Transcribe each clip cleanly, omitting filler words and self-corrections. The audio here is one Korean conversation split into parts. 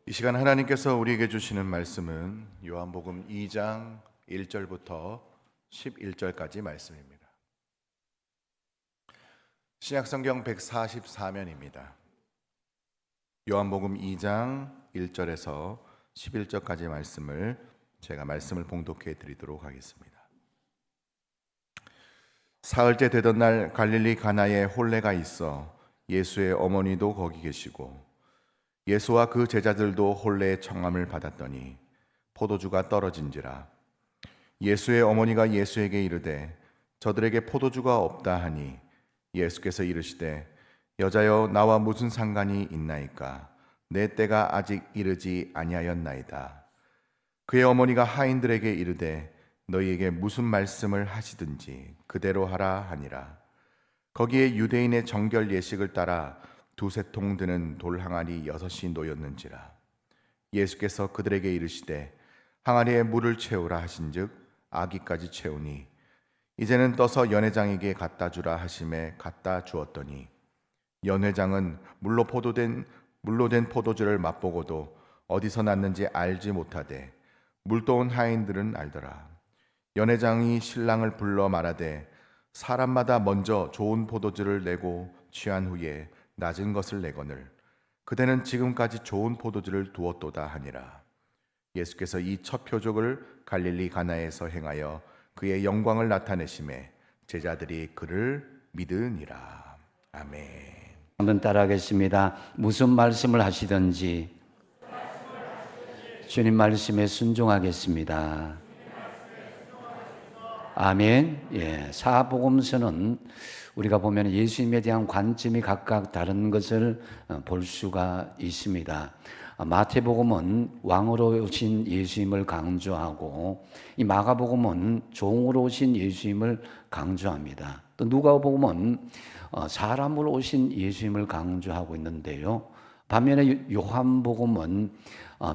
이 시간 하나님께서 우리에게 주시는 말씀은 요한복음 2장 1절부터 11절까지 말씀입니다. 신약성경 144면입니다. 요한복음 2장 1절에서 11절까지 말씀을 제가 말씀을 봉독해 드리도록 하겠습니다. 사흘째 되던 날 갈릴리 가나에 혼례가 있어 예수의 어머니도 거기 계시고 예수와 그 제자들도 혼례의 청함을 받았더니 포도주가 떨어진지라. 예수의 어머니가 예수에게 이르되 저들에게 포도주가 없다 하니 예수께서 이르시되 여자여 나와 무슨 상관이 있나이까? 내 때가 아직 이르지 아니하였나이다. 그의 어머니가 하인들에게 이르되 너희에게 무슨 말씀을 하시든지 그대로 하라 하니라. 거기에 유대인의 정결 예식을 따라 두세 통 드는 돌 항아리 6이 놓였는지라. 예수께서 그들에게 이르시되 항아리에 물을 채우라 하신즉 아기까지 채우니 이제는 떠서 연회장에게 갖다 주라 하심에 갖다 주었더니 연회장은 물로 된 포도주를 맛보고도 어디서 났는지 알지 못하되 물도온 하인들은 알더라. 연회장이 신랑을 불러 말하되 사람마다 먼저 좋은 포도주를 내고 취한 후에 낮은 것을 내거늘 그대는 지금까지 좋은 포도주를 두었도다 하니라. 예수께서 이 첫 표적을 갈릴리 가나에서 행하여 그의 영광을 나타내심에 제자들이 그를 믿으니라. 아멘. 한번 따라하겠습니다. 무슨 말씀을 하시든지 주님 말씀에 순종하겠습니다. 아멘. 사복음서는 우리가 보면 예수님에 대한 관점이 각각 다른 것을 볼 수가 있습니다. 마태복음은 왕으로 오신 예수님을 강조하고 이 마가복음은 종으로 오신 예수님을 강조합니다. 또 누가복음은 사람으로 오신 예수님을 강조하고 있는데요. 반면에 요한복음은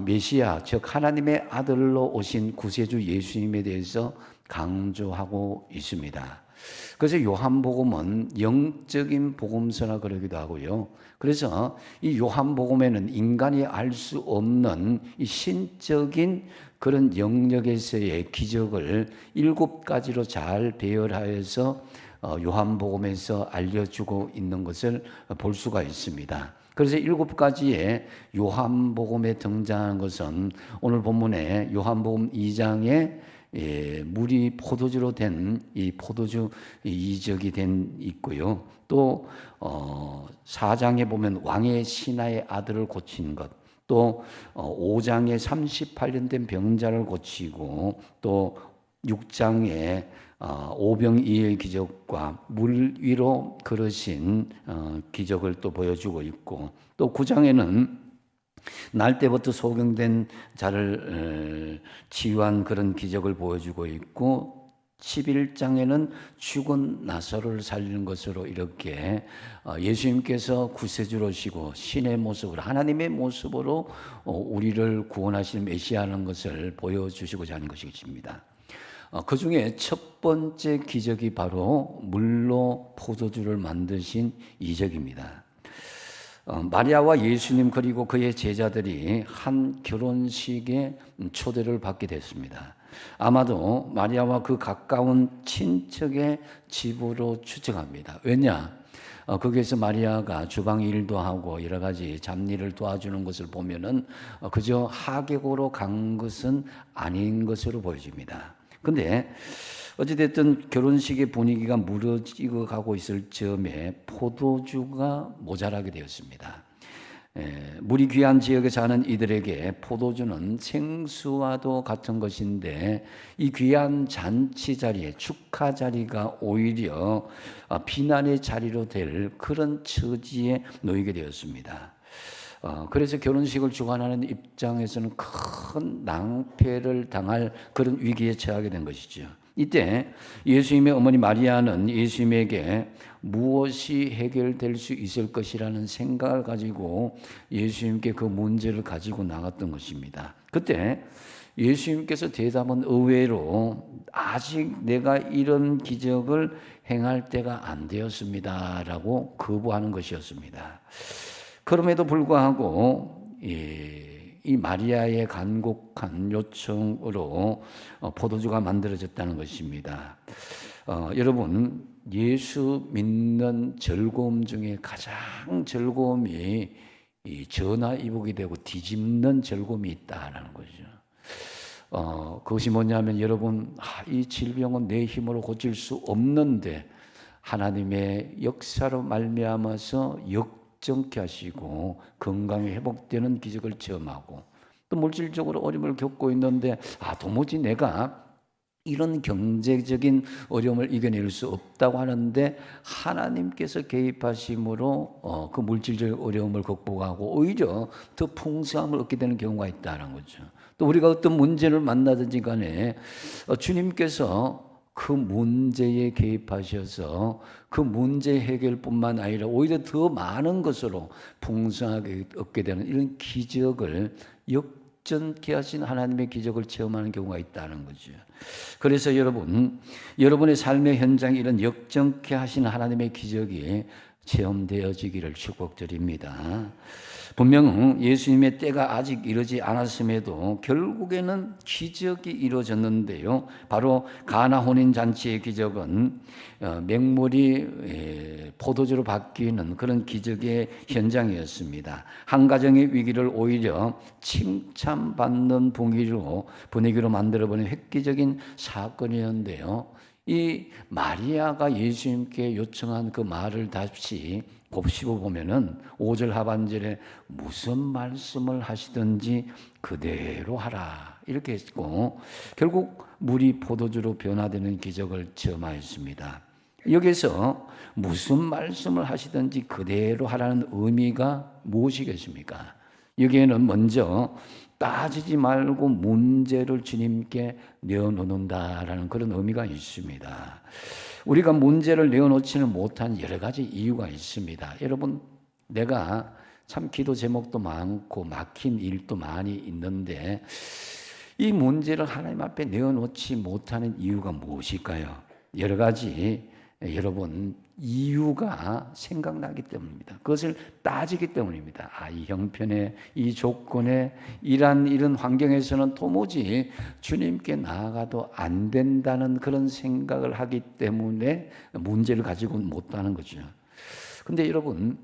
메시아 즉 하나님의 아들로 오신 구세주 예수님에 대해서 강조하고 있습니다. 그래서 요한복음은 영적인 복음서라 그러기도 하고요. 그래서 이 요한복음에는 인간이 알 수 없는 이 신적인 그런 영역에서의 기적을 7가지로 잘 배열하여서 요한복음에서 알려주고 있는 것을 볼 수가 있습니다. 그래서 7가지의 요한복음에 등장하는 것은 오늘 본문에 요한복음 2장에 물이 포도주로 된 이 포도주 이적이 된 있고요. 또 4장에 보면 왕의 신하의 아들을 고친 것, 또 5장에 38년 된 병자를 고치고, 또 6장에 오병이의 기적과 물 위로 걸으신 기적을 또 보여주고 있고, 또 9장에는 날 때부터 소경된 자를 치유한 그런 기적을 보여주고 있고 11장에는 죽은 나사로를 살리는 것으로 이렇게 예수님께서 구세주로시고 신의 모습으로 하나님의 모습으로 우리를 구원하시는 메시아라는 것을 보여주시고자 하는 것이십니다. 그 중에 첫 번째 기적이 바로 물로 포도주를 만드신 이적입니다. 마리아와 예수님 그리고 그의 제자들이 한 결혼식에 초대를 받게 됐습니다. 아마도 마리아와 그 가까운 친척의 집으로 추정합니다. 왜냐? 거기에서 마리아가 주방 일도 하고 여러 가지 잡일을 도와주는 것을 보면은 그저 하객으로 간 것은 아닌 것으로 보여집니다. 근데 어찌됐든 결혼식의 분위기가 무너지고 가고 있을 즈음에 포도주가 모자라게 되었습니다. 물이 귀한 지역에 사는 이들에게 포도주는 생수와도 같은 것인데 이 귀한 잔치 자리에 축하 자리가 오히려 비난의 자리로 될 그런 처지에 놓이게 되었습니다. 그래서 결혼식을 주관하는 입장에서는 큰 낭패를 당할 그런 위기에 처하게 된 것이죠. 이때 예수님의 어머니 마리아는 예수님에게 무엇이 해결될 수 있을 것이라는 생각을 가지고 예수님께 그 문제를 가지고 나갔던 것입니다. 그때 예수님께서 대답은 의외로 아직 내가 이런 기적을 행할 때가 안 되었습니다 라고 거부하는 것이었습니다. 그럼에도 불구하고 이 마리아의 간곡한 요청으로 포도주가 만들어졌다는 것입니다. 여러분, 예수 믿는 즐거움 중에 가장 즐거움이 이 전화위복이 되고 뒤집는 즐거움이 있다라는 거죠. 그것이 뭐냐면 여러분, 이 질병은 내 힘으로 고칠 수 없는데 하나님의 역사로 말미암아서 역정케 하시고 건강이 회복되는 기적을 체험하고, 또 물질적으로 어려움을 겪고 있는데 도무지 내가 이런 경제적인 어려움을 이겨낼 수 없다고 하는데 하나님께서 개입하심으로 그 물질적 어려움을 극복하고 오히려 더 풍성함을 얻게 되는 경우가 있다는 거죠. 또 우리가 어떤 문제를 만나든지 간에 주님께서 그 문제에 개입하셔서 그 문제 해결뿐만 아니라 오히려 더 많은 것으로 풍성하게 얻게 되는 이런 기적을 역전케 하신 하나님의 기적을 체험하는 경우가 있다는 거죠. 그래서 여러분의 삶의 현장에 이런 역전케 하신 하나님의 기적이 체험되어지기를 축복드립니다. 분명 예수님의 때가 아직 이르지 않았음에도 결국에는 기적이 이루어졌는데요. 바로 가나 혼인잔치의 기적은 맹물이 포도주로 바뀌는 그런 기적의 현장이었습니다. 한 가정의 위기를 오히려 칭찬받는 분위기로 만들어버린 획기적인 사건이었는데요. 이 마리아가 예수님께 요청한 그 말을 다시 곱씹어 보면은 5절 하반절에 무슨 말씀을 하시든지 그대로 하라 이렇게 했고, 결국 물이 포도주로 변화되는 기적을 체험하였습니다. 여기서 무슨 말씀을 하시든지 그대로 하라는 의미가 무엇이겠습니까? 여기에는 먼저 따지지 말고 문제를 주님께 내어놓는다라는 그런 의미가 있습니다. 우리가 문제를 내어놓지는 못한 여러 가지 이유가 있습니다. 여러분, 내가 참 기도 제목도 많고 막힌 일도 많이 있는데 이 문제를 하나님 앞에 내어놓지 못하는 이유가 무엇일까요? 여러 가지 여러분 이유가 생각나기 때문입니다. 그것을 따지기 때문입니다. 이 형편에, 이 조건에, 이런 환경에서는 도무지 주님께 나아가도 안 된다는 그런 생각을 하기 때문에 문제를 가지고 못하는 거죠. 근데 여러분,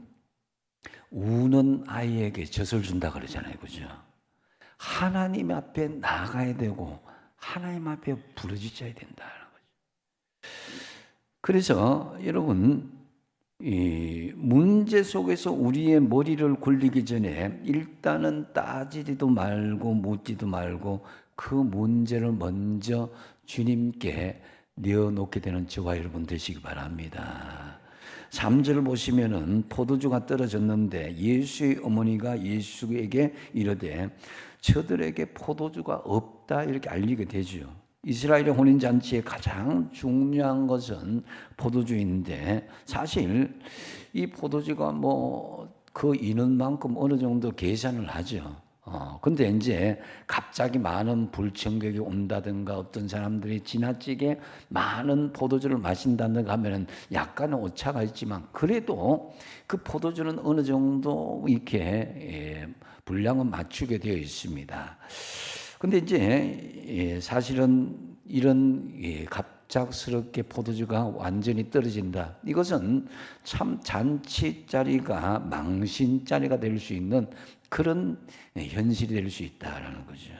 우는 아이에게 젖을 준다 그러잖아요. 그죠? 하나님 앞에 나가야 되고 하나님 앞에 부르짖어야 된다는 거죠. 그래서 여러분, 이 문제 속에서 우리의 머리를 굴리기 전에 일단은 따지지도 말고 묻지도 말고 그 문제를 먼저 주님께 내어놓게 되는 저와 여러분 되시기 바랍니다. 3절을 보시면은 포도주가 떨어졌는데 예수의 어머니가 예수에게 이르되 저들에게 포도주가 없다 이렇게 알리게 되죠. 이스라엘의 혼인잔치의 가장 중요한 것은 포도주인데 사실 이 포도주가 그 인원만큼 어느 정도 계산을 하죠. 근데 이제 갑자기 많은 불청객이 온다든가 어떤 사람들이 지나치게 많은 포도주를 마신다든가 하면은 약간은 오차가 있지만 그래도 그 포도주는 어느 정도 이렇게 분량은 맞추게 되어 있습니다. 근데 이제 사실은 이런 갑작스럽게 포도주가 완전히 떨어진다. 이것은 참 잔치자리가 망신자리가 될 수 있는 그런 현실이 될 수 있다라는 거죠.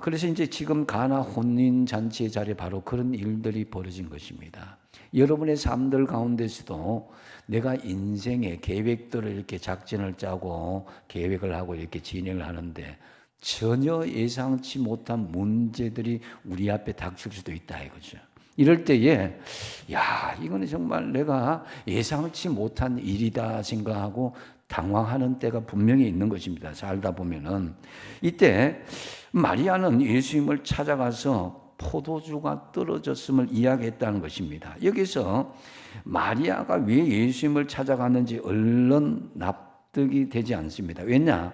그래서 이제 지금 가나 혼인 잔치의 자리에 바로 그런 일들이 벌어진 것입니다. 여러분의 삶들 가운데서도 내가 인생의 계획들을 이렇게 작전을 짜고 계획을 하고 이렇게 진행을 하는데 전혀 예상치 못한 문제들이 우리 앞에 닥칠 수도 있다 이거죠. 이럴 때에 이거는 정말 내가 예상치 못한 일이다 생각하고 당황하는 때가 분명히 있는 것입니다. 살다 보면은 이때 마리아는 예수님을 찾아가서 포도주가 떨어졌음을 이야기했다는 것입니다. 여기서 마리아가 왜 예수님을 찾아갔는지 얼른 납득이 되지 않습니다. 왜냐?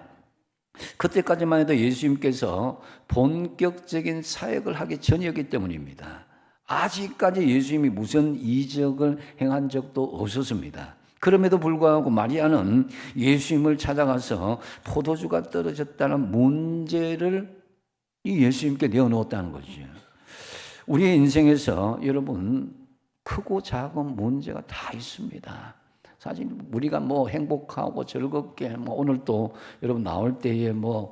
그때까지만 해도 예수님께서 본격적인 사역을 하기 전이었기 때문입니다. 아직까지 예수님이 무슨 이적을 행한 적도 없었습니다. 그럼에도 불구하고 마리아는 예수님을 찾아가서 포도주가 떨어졌다는 문제를 이 예수님께 내어놓았다는 거죠. 우리의 인생에서 여러분 크고 작은 문제가 다 있습니다. 사실 우리가 뭐 행복하고 즐겁게 오늘 또 여러분 나올 때에 뭐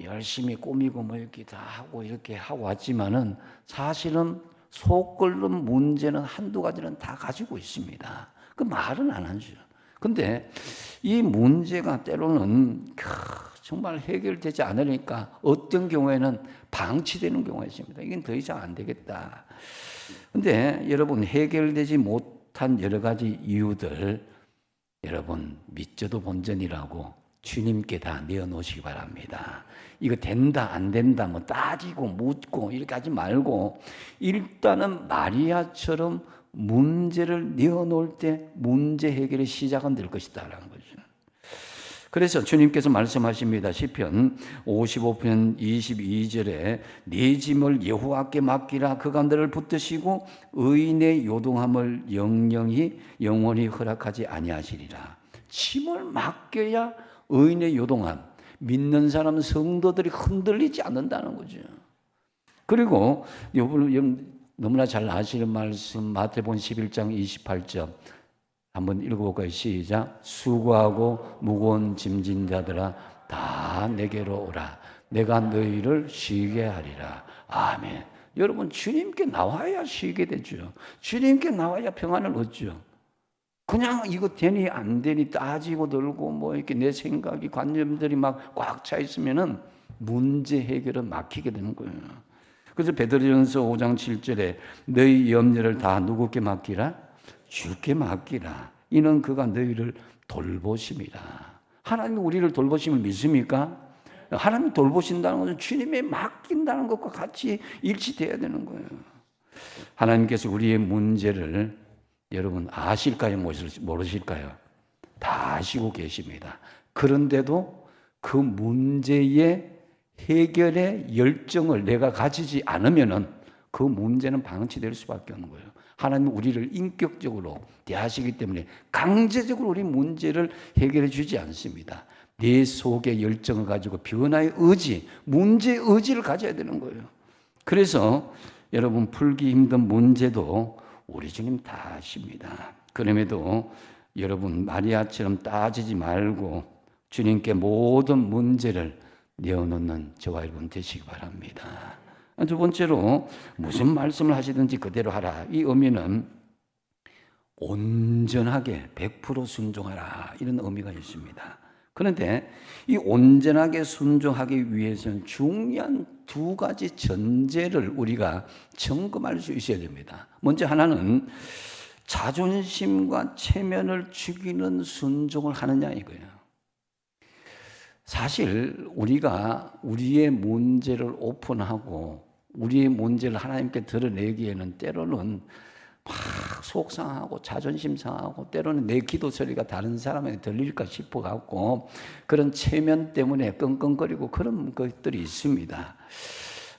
열심히 꾸미고 이렇게 다 하고 이렇게 하고 왔지만은 사실은 속 끓는 문제는 한두 가지는 다 가지고 있습니다. 그 말은 안 하죠. 근데 이 문제가 때로는 정말 해결되지 않으니까 어떤 경우에는 방치되는 경우가 있습니다. 이건 더 이상 안 되겠다. 근데 여러분 해결되지 못한 여러 가지 이유들 여러분 믿져도 본전이라고 주님께 다 내어놓으시기 바랍니다. 이거 된다 안 된다 따지고 묻고 이렇게 하지 말고 일단은 마리아처럼 문제를 내어놓을 때 문제 해결의 시작은 될 것이다라는 거죠. 그래서 주님께서 말씀하십니다. 시편 55편 22절에 네 짐을 여호와께 맡기라. 그가 너를 붙드시고 의인의 요동함을 영원히 허락하지 아니하시리라. 짐을 맡겨야 의인의 요동함, 믿는 사람 성도들이 흔들리지 않는다는 거죠. 그리고 여러분 너무나 잘 아시는 말씀 마태복음 11장 28절 한번 읽어볼까요? 시작. 수고하고 무거운 짐진 자들아 다 내게로 오라. 내가 너희를 쉬게 하리라. 아멘. 여러분 주님께 나와야 쉬게 되죠. 주님께 나와야 평안을 얻죠. 그냥 이거 되니 안 되니 따지고 들고 이렇게 내 생각이 관념들이 막 꽉 차 있으면은 문제 해결은 막히게 되는 거예요. 그래서 베드로전서 5장 7절에 너희 염려를 다 누구께 맡기라? 주께 맡기라. 이는 그가 너희를 돌보심이라. 하나님이 우리를 돌보심을 믿습니까? 하나님 돌보신다는 것은 주님에 맡긴다는 것과 같이 일치돼야 되는 거예요. 하나님께서 우리의 문제를 여러분 아실까요? 모르실까요? 다 아시고 계십니다. 그런데도 그 문제의 해결의 열정을 내가 가지지 않으면은 그 문제는 방치될 수밖에 없는 거예요. 하나님은 우리를 인격적으로 대하시기 때문에 강제적으로 우리 문제를 해결해 주지 않습니다. 내 속의 열정을 가지고 변화의 의지, 문제의 의지를 가져야 되는 거예요. 그래서 여러분 풀기 힘든 문제도 우리 주님 다 아십니다. 그럼에도 여러분 마리아처럼 따지지 말고 주님께 모든 문제를 내어놓는 저와 여러분 되시기 바랍니다. 두 번째로 무슨 말씀을 하시든지 그대로 하라. 이 의미는 온전하게 100% 순종하라 이런 의미가 있습니다. 그런데 이 온전하게 순종하기 위해서는 중요한 두 가지 전제를 우리가 점검할 수 있어야 됩니다. 먼저 하나는 자존심과 체면을 죽이는 순종을 하느냐 이거예요. 사실 우리가 우리의 문제를 오픈하고 우리의 문제를 하나님께 드러내기에는 때로는 막 속상하고 자존심 상하고 때로는 내 기도 소리가 다른 사람에게 들릴까 싶어갖고 그런 체면 때문에 끙끙거리고 그런 것들이 있습니다.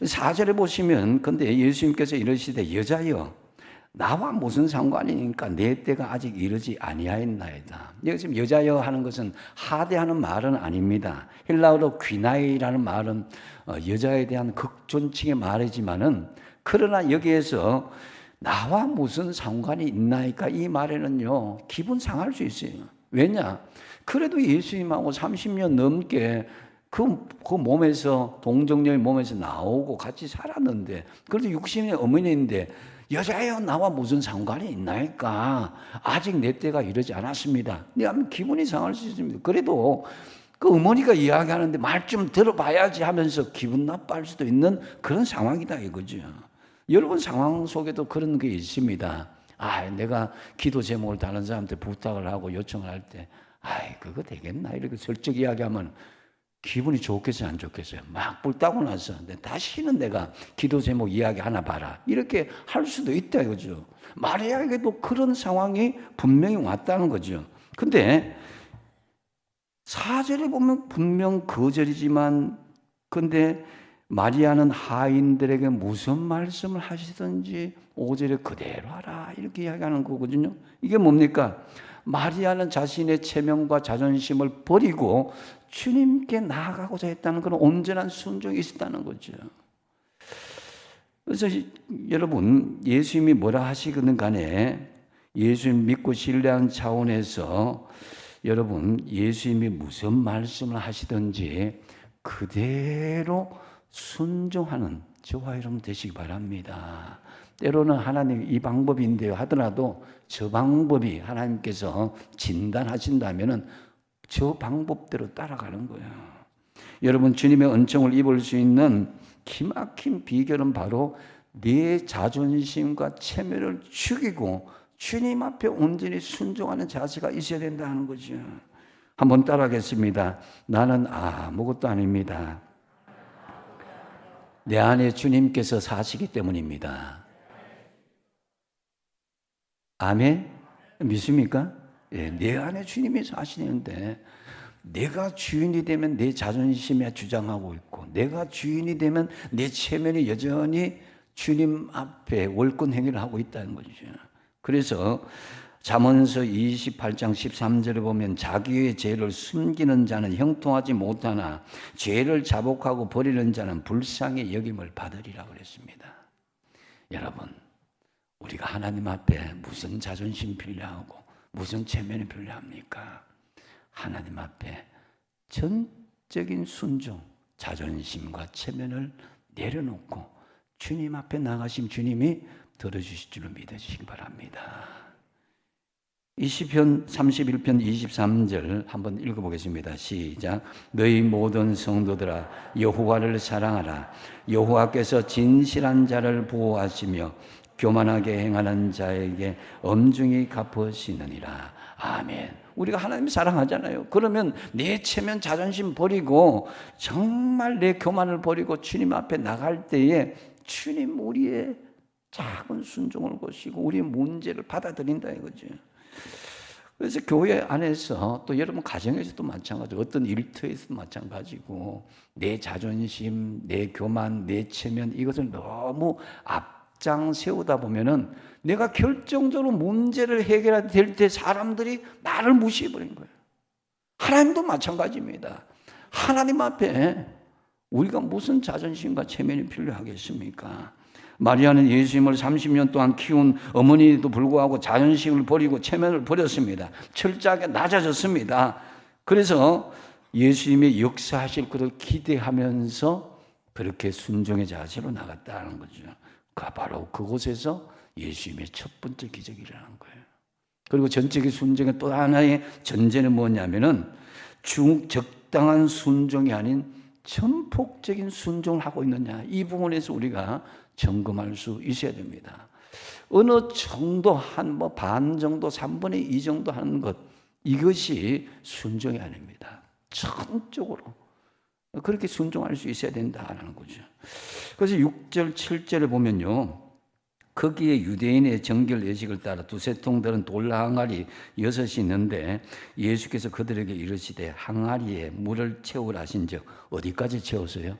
4절에 보시면 근데 예수님께서 이러시되 여자여 나와 무슨 상관이니까 내 때가 아직 이르지 아니하였나이다. 여기 지금 여자여 하는 것은 하대하는 말은 아닙니다. 헬라어로 귀나이라는 말은 여자에 대한 극존칭의 말이지만은 그러나 여기에서 나와 무슨 상관이 있나이까 이 말에는요 기분 상할 수 있어요. 왜냐? 그래도 예수님하고 30년 넘게 그 몸에서 동정녀의 몸에서 나오고 같이 살았는데 그래도 육신의 어머니인데 여자여 나와 무슨 상관이 있나이까 아직 내 때가 이르지 않았습니다. 하면 기분이 상할 수 있습니다. 그래도 그 어머니가 이야기하는데 말 좀 들어봐야지 하면서 기분 나빠할 수도 있는 그런 상황이다 이거죠. 여러분 상황 속에도 그런 게 있습니다. 내가 기도 제목을 다른 사람한테 부탁을 하고 요청을 할 때 그거 되겠나 이렇게 설득 이야기하면 기분이 좋겠어요 안 좋겠어요? 막 불타고 나서 다시는 내가 기도 제목 이야기 하나 봐라 이렇게 할 수도 있다 이거죠. 마리아에게도 그런 상황이 분명히 왔다는 거죠. 근데 4절에 보면 분명 거절이지만 근데 마리아는 하인들에게 무슨 말씀을 하시든지 5절에 그대로 하라 이렇게 이야기하는 거거든요. 이게 뭡니까? 마리아는 자신의 체면과 자존심을 버리고 주님께 나아가고자 했다는 그런 온전한 순종이 있었다는 거죠. 그래서 여러분, 예수님이 뭐라 하시든 간에 예수님 믿고 신뢰한 차원에서 여러분, 예수님이 무슨 말씀을 하시든지 그대로 순종하는 저와 여러분 되시기 바랍니다. 때로는 하나님 이 방법인데요 하더라도 저 방법이 하나님께서 진단하신다면 저 방법대로 따라가는 거예요. 여러분, 주님의 은총을 입을 수 있는 기막힌 비결은 바로 내 자존심과 체면을 죽이고 주님 앞에 온전히 순종하는 자세가 있어야 된다는 거죠. 한번 따라하겠습니다. 나는 아무것도 아닙니다. 내 안에 주님께서 사시기 때문입니다. 아멘? 믿습니까? 예, 내 안에 주님이 사시는데 내가 주인이 되면 내 자존심에 주장하고 있고 내가 주인이 되면 내 체면이 여전히 주님 앞에 월권 행위를 하고 있다는 거죠. 그래서 잠언서 28장 13절에 보면 자기의 죄를 숨기는 자는 형통하지 못하나 죄를 자복하고 버리는 자는 불쌍히 여김을 받으리라 그랬습니다. 여러분, 우리가 하나님 앞에 무슨 자존심 필요하고 무슨 체면이 필요합니까? 하나님 앞에 전적인 순종, 자존심과 체면을 내려놓고 주님 앞에 나가신 주님이 들어주실 줄을 믿으시기 바랍니다. 이 시편 31편 23절 한번 읽어보겠습니다. 시작. 너희 모든 성도들아 여호와를 사랑하라. 여호와께서 진실한 자를 보호하시며 교만하게 행하는 자에게 엄중히 갚으시느니라. 아멘. 우리가 하나님 사랑하잖아요. 그러면 내 체면 자존심 버리고 정말 내 교만을 버리고 주님 앞에 나갈 때에 주님 우리의 작은 순종을 보시고 우리의 문제를 받아들인다 이거죠. 그래서 교회 안에서 또 여러분 가정에서도 마찬가지고 어떤 일터에서도 마찬가지고 내 자존심, 내 교만, 내 체면 이것을 너무 앞장 세우다 보면은 내가 결정적으로 문제를 해결해야 될 때 사람들이 나를 무시해버린 거예요. 하나님도 마찬가지입니다. 하나님 앞에 우리가 무슨 자존심과 체면이 필요하겠습니까? 마리아는 예수님을 30년 동안 키운 어머니에도 불구하고 자존심을 버리고 체면을 버렸습니다. 철저하게 낮아졌습니다. 그래서 예수님의 역사하실 것을 기대하면서 그렇게 순종의 자세로 나갔다는 거죠. 바로 그곳에서 예수님의 첫 번째 기적이 일어난 거예요. 그리고 전적인 순종의 또 하나의 전제는 뭐냐면은 적당한 순종이 아닌 전폭적인 순종을 하고 있느냐, 이 부분에서 우리가 점검할 수 있어야 됩니다. 어느 정도 한 반 정도 3분의 2 정도 하는 것, 이것이 순종이 아닙니다. 전적으로 그렇게 순종할 수 있어야 된다는 거죠. 그래서 6절 7절을 보면요, 거기에 유대인의 정결 예식을 따라 두세 통 들은 돌 항아리 6이 있는데 예수께서 그들에게 이르시되 항아리에 물을 채우라 하신즉 어디까지 채웠어요?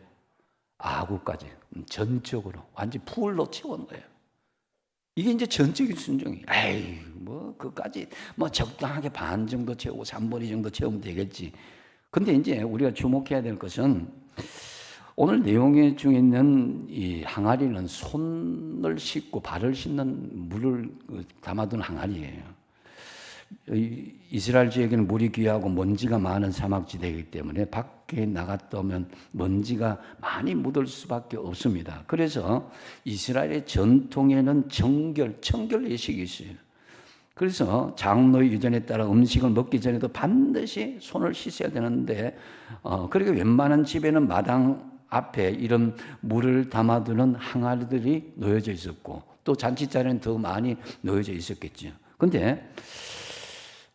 아구까지, 전적으로 완전 풀로 채운 거예요. 이게 이제 전적인 순종이. 에이, 그까지 적당하게 반 정도 채우고 3분의 2 정도 채우면 되겠지. 근데 이제 우리가 주목해야 될 것은 오늘 내용 중에 있는 이 항아리는 손을 씻고 발을 씻는 물을 담아둔 항아리예요. 이스라엘 지역에는 물이 귀하고 먼지가 많은 사막지대이기 때문에 밖에 나갔다 오면 먼지가 많이 묻을 수밖에 없습니다. 그래서 이스라엘의 전통에는 청결 예식이 있어요. 그래서 장로의 유전에 따라 음식을 먹기 전에도 반드시 손을 씻어야 되는데 그렇게 웬만한 집에는 마당 앞에 이런 물을 담아두는 항아리들이 놓여져 있었고 또 잔치자리는 더 많이 놓여져 있었겠죠. 그런데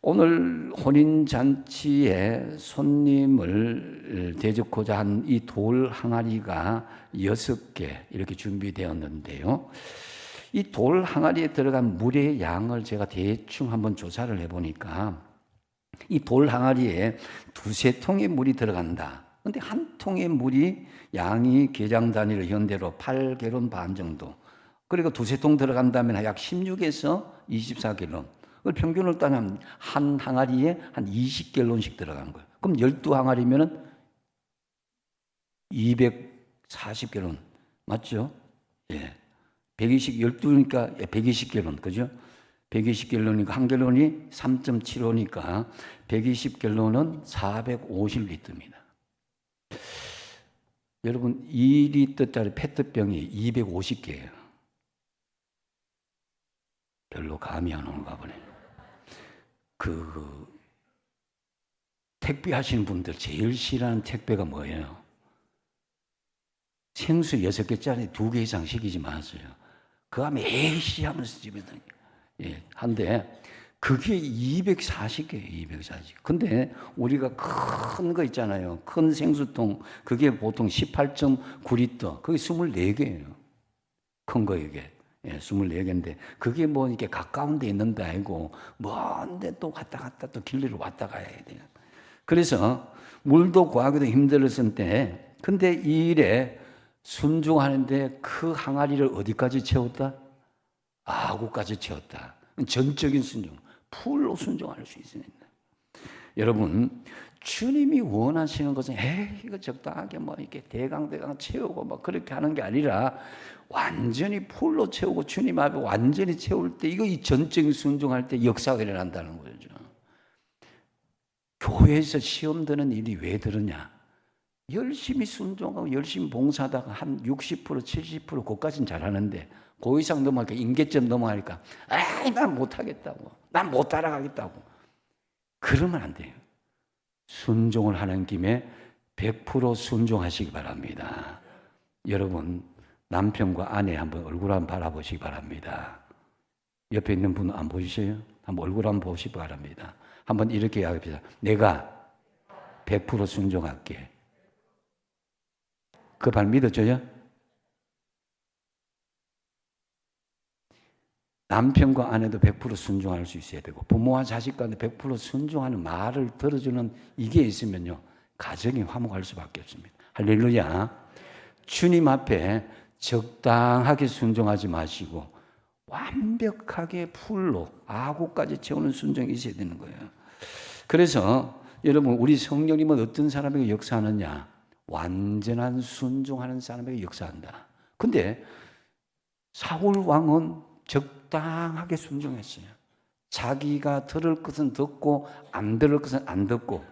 오늘 혼인잔치에 손님을 대접하고자 한 이 돌 항아리가 6개 이렇게 준비되었는데요. 이 돌 항아리에 들어간 물의 양을 제가 대충 한번 조사를 해보니까 이 돌 항아리에 두세 통의 물이 들어간다. 그런데 한 통의 물이 양이 게장 단위로 현대로 8gallon 반 정도. 그리고 두세 통 들어간다면 약 16에서 24gallon. 그걸 평균을 따면 한 항아리에 한 20gallon씩 들어간 거예요. 그럼 12항아리면은 240gallon. 맞죠? 예. 12니까 120gallon. 그죠? 120gallon이니까 한 갤론이 3.75니까 120gallon은 450리터입니다. 여러분 2리터짜리 페트병이 250개예요. 별로 감이 안 오는가 보네. 택배 하시는 분들 제일 싫어하는 택배가 뭐예요? 생수 6개짜리 2개 이상 시키지 마세요. 그 하면 에이씨 하면서 집에다 한데 그게 240개예요. 240개. 근데 우리가 큰 거 있잖아요. 큰 생수통 그게 보통 18.9리터. 그게 24개예요. 큰 거 이게. 24개인데 그게 뭐 이렇게 가까운 데 있는 데 아니고 먼데 또 갔다 또 길리로 왔다 가야 돼요. 그래서 물도 구하기도 힘들었을 때 근데 이 일에 순종하는데 그 항아리를 어디까지 채웠다? 아구까지 채웠다. 전적인 순종, 풀로 순종할 수 있습니다. 여러분, 주님이 원하시는 것은 이거 적당하게 뭐 이렇게 대강 채우고 뭐 그렇게 하는 게 아니라 완전히 풀로 채우고 주님 앞에 완전히 채울 때 이 전적인 순종할 때 역사가 일어난다는 거죠. 교회에서 시험 드는 일이 왜 들으냐? 열심히 순종하고 열심히 봉사하다가 한 60%, 70% 그까지는 잘하는데 그 이상 넘어가니까 임계점 넘어가니까 난 못하겠다고, 난 못 따라가겠다고 그러면 안 돼요. 순종을 하는 김에 100% 순종하시기 바랍니다. 여러분 남편과 아내 한번 얼굴 한번 바라보시기 바랍니다. 옆에 있는 분 안 보이세요? 한번 얼굴 한번 보시기 바랍니다. 한번 이렇게 이야기합시다. 내가 100% 순종할게. 그 말 믿어줘요? 남편과 아내도 100% 순종할 수 있어야 되고 부모와 자식 간에 100% 순종하는 말을 들어주는 이게 있으면요 가정이 화목할 수밖에 없습니다. 할렐루야. 주님 앞에 적당하게 순종하지 마시고 완벽하게 풀로 아구까지 채우는 순종이 있어야 되는 거예요. 그래서 여러분 우리 성령님은 어떤 사람에게 역사하느냐? 완전한 순종하는 사람에게 역사한다. 근데 사울 왕은 적당하게 순종했어요. 자기가 들을 것은 듣고 안 들을 것은 안 듣고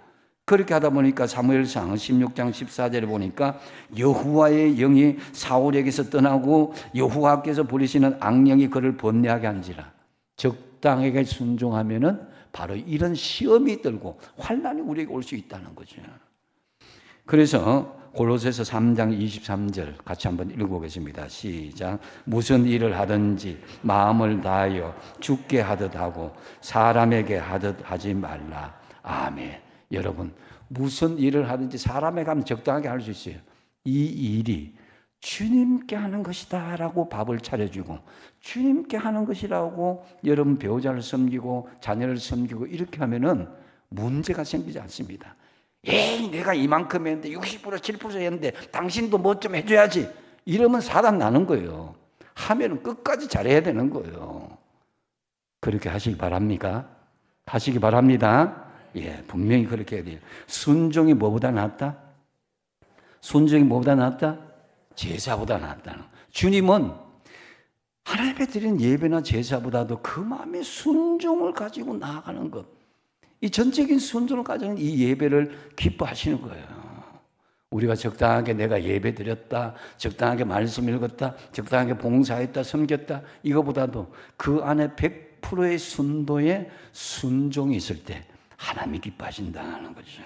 그렇게 하다 보니까 사무엘상 16장 14절에 보니까 여호와의 영이 사울에게서 떠나고 여호와께서 부리시는 악령이 그를 번뇌하게 한지라. 적당하게 순종하면은 바로 이런 시험이 들고 환난이 우리에게 올 수 있다는 거죠. 그래서 골로새서 3장 23절 같이 한번 읽어보겠습니다. 시작. 무슨 일을 하든지 마음을 다하여 주께 하듯 하고 사람에게 하듯 하지 말라. 아멘. 여러분 무슨 일을 하든지 사람에게 하면 적당하게 할 수 있어요. 이 일이 주님께 하는 것이다 라고 밥을 차려주고 주님께 하는 것이라고 여러분 배우자를 섬기고 자녀를 섬기고 이렇게 하면은 문제가 생기지 않습니다. 내가 이만큼 했는데 60% 7% 했는데 당신도 뭐 좀 해줘야지 이러면 사단 나는 거예요. 하면은 끝까지 잘해야 되는 거예요. 그렇게 하시기 바랍니까? 하시기 바랍니다. 분명히 그렇게 해야 돼요. 순종이 뭐보다 낫다? 순종이 뭐보다 낫다? 제사보다 낫다는. 주님은 하나님께 드리는 예배나 제사보다도 그 마음의 순종을 가지고 나아가는 것, 이 전적인 순종을 가지는 이 예배를 기뻐하시는 거예요. 우리가 적당하게 내가 예배 드렸다, 적당하게 말씀 읽었다, 적당하게 봉사했다, 섬겼다, 이거보다도 그 안에 100%의 순도의 순종이 있을 때 하나님이 기뻐하신다는 거죠.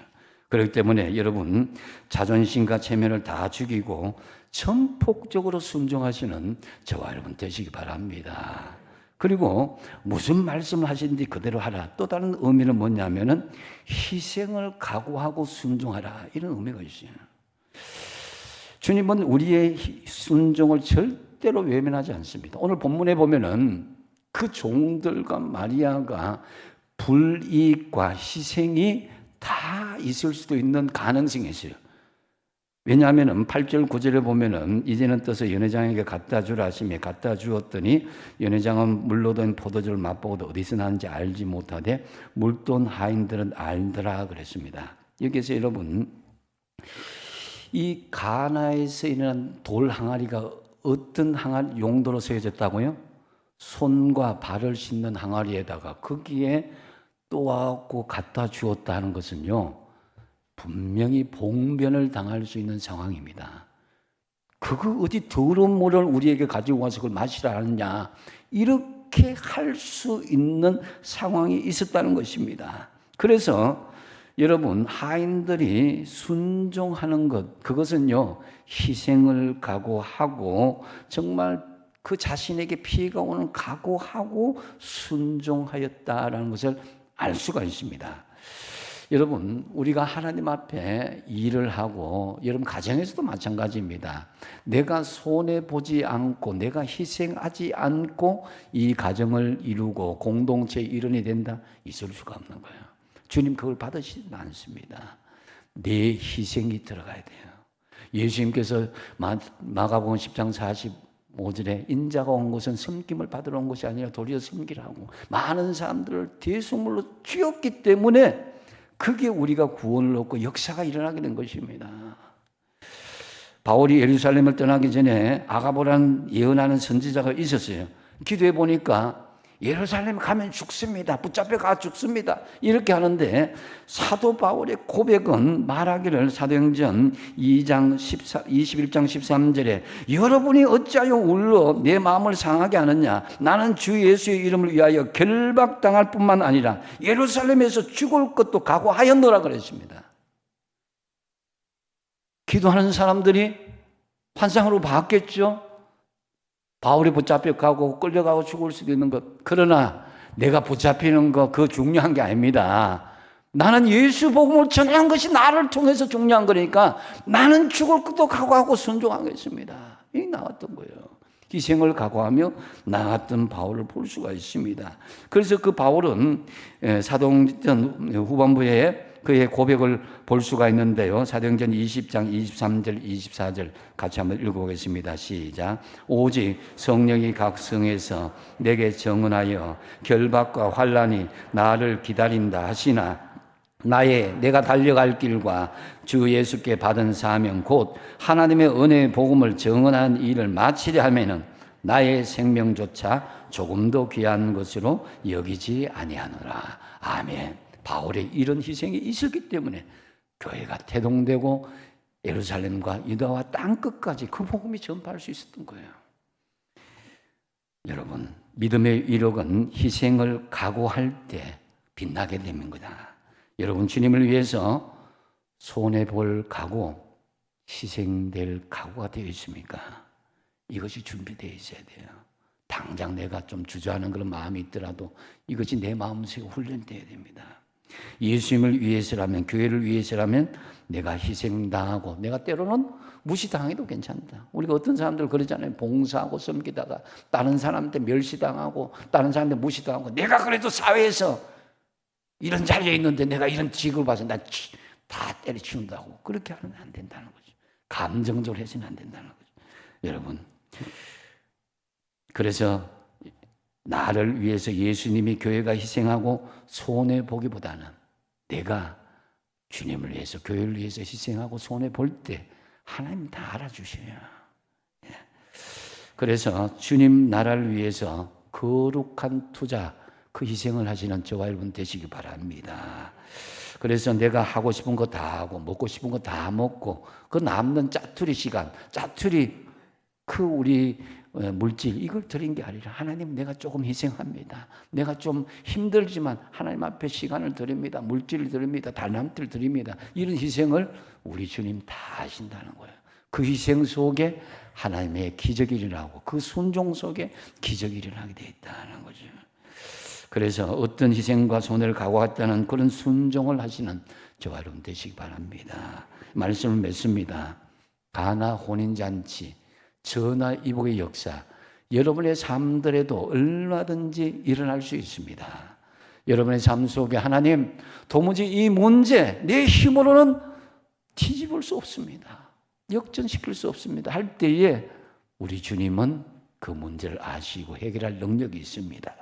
그렇기 때문에 여러분 자존심과 체면을 다 죽이고 전폭적으로 순종하시는 저와 여러분 되시기 바랍니다. 그리고 무슨 말씀을 하시는지 그대로 하라. 또 다른 의미는 뭐냐면은 희생을 각오하고 순종하라. 이런 의미가 있어요. 주님은 우리의 순종을 절대로 외면하지 않습니다. 오늘 본문에 보면은 그 종들과 마리아가 불이익과 희생이 다 있을 수도 있는 가능성이 있어요. 왜냐하면 8절 9절에 보면은 이제는 떠서 연회장에게 갖다 주라 하시며 갖다 주었더니 연회장은 물로 된 포도주를 맛보고도 어디서 나는지 알지 못하되 물돈 하인들은 알더라 그랬습니다. 여기서 여러분, 이 가나에서 일어난 돌 항아리가 어떤 항아리 용도로 쓰여졌다고요? 손과 발을 씻는 항아리에다가 거기에 또하고 갖다 주었다는 것은요, 분명히 봉변을 당할 수 있는 상황입니다. 그거 어디 더러운 물을 우리에게 가지고 와서 그걸 마시라 하느냐, 이렇게 할 수 있는 상황이 있었다는 것입니다. 그래서 여러분, 하인들이 순종하는 것, 그것은요, 희생을 각오하고 정말 그 자신에게 피해가 오는 각오하고 순종하였다라는 것을 알 수가 있습니다. 여러분, 우리가 하나님 앞에 일을 하고, 여러분 가정에서도 마찬가지입니다. 내가 손해보지 않고, 내가 희생하지 않고 이 가정을 이루고 공동체의 일원이 된다? 있을 수가 없는 거예요. 주님 그걸 받으시지 않습니다. 내 희생이 들어가야 돼요. 예수님께서 마가복음 10장 45절에 인자가 온 것은 섬김을 받으러 온 것이 아니라 도리어 섬기라고 많은 사람들을 대속물로 쥐었기 때문에 그게 우리가 구원을 얻고 역사가 일어나게 된 것입니다. 바울이 예루살렘을 떠나기 전에 아가보라는 예언하는 선지자가 있었어요. 기도해 보니까 예루살렘 가면 죽습니다. 붙잡혀가 죽습니다. 이렇게 하는데 사도 바울의 고백은 말하기를 사도행전 21장 13절에 여러분이 어찌하여 울러 내 마음을 상하게 하느냐. 나는 주 예수의 이름을 위하여 결박당할 뿐만 아니라 예루살렘에서 죽을 것도 각오하였노라 그랬습니다. 기도하는 사람들이 환상으로 봤겠죠. 바울이 붙잡혀가고 끌려가고 죽을 수도 있는 것. 그러나 내가 붙잡히는 거 그거 중요한 게 아닙니다. 나는 예수 복음을 전하는 것이 나를 통해서 중요한 거니까 나는 죽을 것도 각오하고 순종하겠습니다. 이 나왔던 거예요. 희생을 각오하며 나갔던 바울을 볼 수가 있습니다. 그래서 그 바울은 사도행전 후반부에 그의 고백을 볼 수가 있는데요. 사도행전 20장 23절 24절 같이 한번 읽어보겠습니다. 시작. 오직 성령이 각성해서 내게 정언하여 결박과 환난이 나를 기다린다 하시나 내가 달려갈 길과 주 예수께 받은 사명 곧 하나님의 은혜의 복음을 정언한 일을 마치려 하면은 나의 생명조차 조금도 귀한 것으로 여기지 아니하노라. 아멘. 바울의 이런 희생이 있었기 때문에 교회가 태동되고 예루살렘과 유다와 땅끝까지 그 복음이 전파할 수 있었던 거예요. 여러분, 믿음의 이력은 희생을 각오할 때 빛나게 되는 거다. 여러분, 주님을 위해서 손해볼 각오, 희생될 각오가 되어 있습니까? 이것이 준비되어 있어야 돼요. 당장 내가 좀 주저하는 그런 마음이 있더라도 이것이 내 마음속에 훈련되어야 됩니다. 예수님을 위해서라면, 교회를 위해서라면 내가 희생당하고 내가 때로는 무시당해도 괜찮다. 우리가 어떤 사람들 그러잖아요. 봉사하고 섬기다가 다른 사람한테 멸시당하고 다른 사람한테 무시당하고 내가 그래도 사회에서 이런 자리에 있는데 내가 이런 직을 봐서 나 다 때려치운다고 그렇게 하면 안 된다는 거죠. 감정적으로 해서는 안 된다는 거죠. 여러분, 그래서 나를 위해서 예수님이 교회가 희생하고 손해보기보다는 내가 주님을 위해서 교회를 위해서 희생하고 손해볼 때 하나님 다 알아주셔요. 그래서 주님 나라를 위해서 거룩한 투자, 그 희생을 하시는 저와 여러분 되시기 바랍니다. 그래서 내가 하고 싶은 거 다 하고 먹고 싶은 거 다 먹고 그 남는 짜투리 시간, 짜투리 그 우리 물질 이걸 드린 게 아니라 하나님 내가 조금 희생합니다. 내가 좀 힘들지만 하나님 앞에 시간을 드립니다. 물질을 드립니다. 달란트를 드립니다. 이런 희생을 우리 주님 다 하신다는 거예요. 그 희생 속에 하나님의 기적이 일어나고 그 순종 속에 기적이 일어나게 되어 있다는 거죠. 그래서 어떤 희생과 손해를 각오했다는 그런 순종을 하시는 저와 여러분 되시기 바랍니다. 말씀을 맺습니다. 가나 혼인잔치, 전화 이복의 역사, 여러분의 삶들에도 얼마든지 일어날 수 있습니다. 여러분의 삶 속에 하나님 도무지 이 문제 내 힘으로는 뒤집을 수 없습니다. 역전시킬 수 없습니다. 할 때에 우리 주님은 그 문제를 아시고 해결할 능력이 있습니다.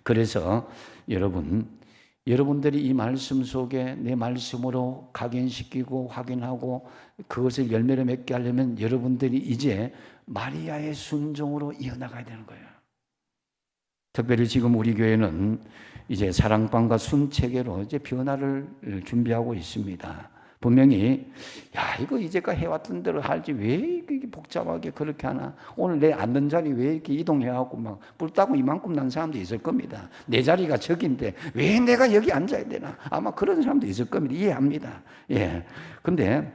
그래서 여러분들이 이 말씀 속에 내 말씀으로 각인시키고 확인하고 그것을 열매를 맺게 하려면 여러분들이 이제 마리아의 순종으로 이어나가야 되는 거예요. 특별히 지금 우리 교회는 이제 사랑방과 순체계로 이제 변화를 준비하고 있습니다. 분명히 이거 이제까지 해왔던 대로 할지 왜 이렇게 복잡하게 그렇게 하나, 오늘 내 앉는 자리 왜 이렇게 이동해갖고 막 뿔따고 이만큼 난 사람도 있을 겁니다. 내 자리가 저긴데 왜 내가 여기 앉아야 되나, 아마 그런 사람도 있을 겁니다. 이해합니다. 근데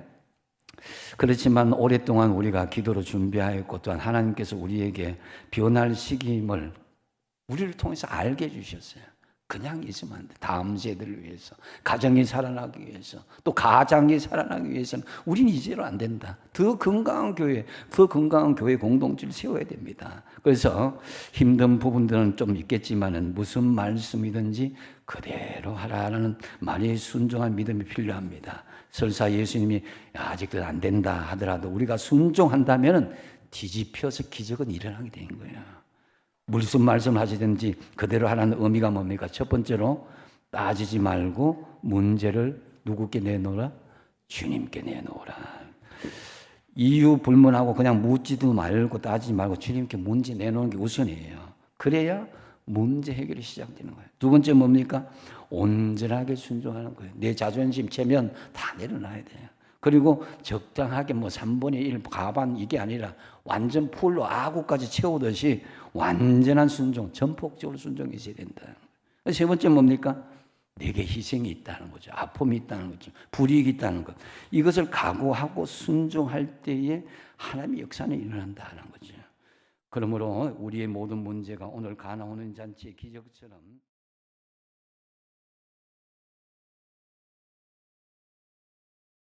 그렇지만 오랫동안 우리가 기도로 준비하였고 또한 하나님께서 우리에게 변할 시기임을 우리를 통해서 알게 해주셨어요. 그냥 있으면 안 돼. 다음 세대를 위해서, 가정이 살아나기 위해서, 또 가장이 살아나기 위해서는 우리는 이제로 안 된다. 더 건강한 교회 공동체를 세워야 됩니다. 그래서 힘든 부분들은 좀 있겠지만은 무슨 말씀이든지 그대로 하라는 말에 순종한 믿음이 필요합니다. 설사 예수님이 아직도 안 된다 하더라도 우리가 순종한다면은 뒤집혀서 기적은 일어나게 되는 거예요. 무슨 말씀 하시든지 그대로 하라는 의미가 뭡니까? 첫 번째로 따지지 말고 문제를 누구께 내놓으라? 주님께 내놓으라. 이유 불문하고 그냥 묻지도 말고 따지지 말고 주님께 문제 내놓는 게 우선이에요. 그래야 문제 해결이 시작되는 거예요. 두 번째 뭡니까? 온전하게 순종하는 거예요. 내 자존심, 체면 다 내려놔야 돼요. 그리고 적당하게 3분의 1 과반 이게 아니라 완전 풀로 아구까지 채우듯이 완전한 순종, 전폭적으로 순종이 있어야 된다. 세 번째 뭡니까? 내게 희생이 있다는 거죠. 아픔이 있다는 거죠. 불이익이 있다는 것. 이것을 각오하고 순종할 때에 하나님의 역사는 일어난다는 거죠. 그러므로 우리의 모든 문제가 오늘 가나 오는 잔치의 기적처럼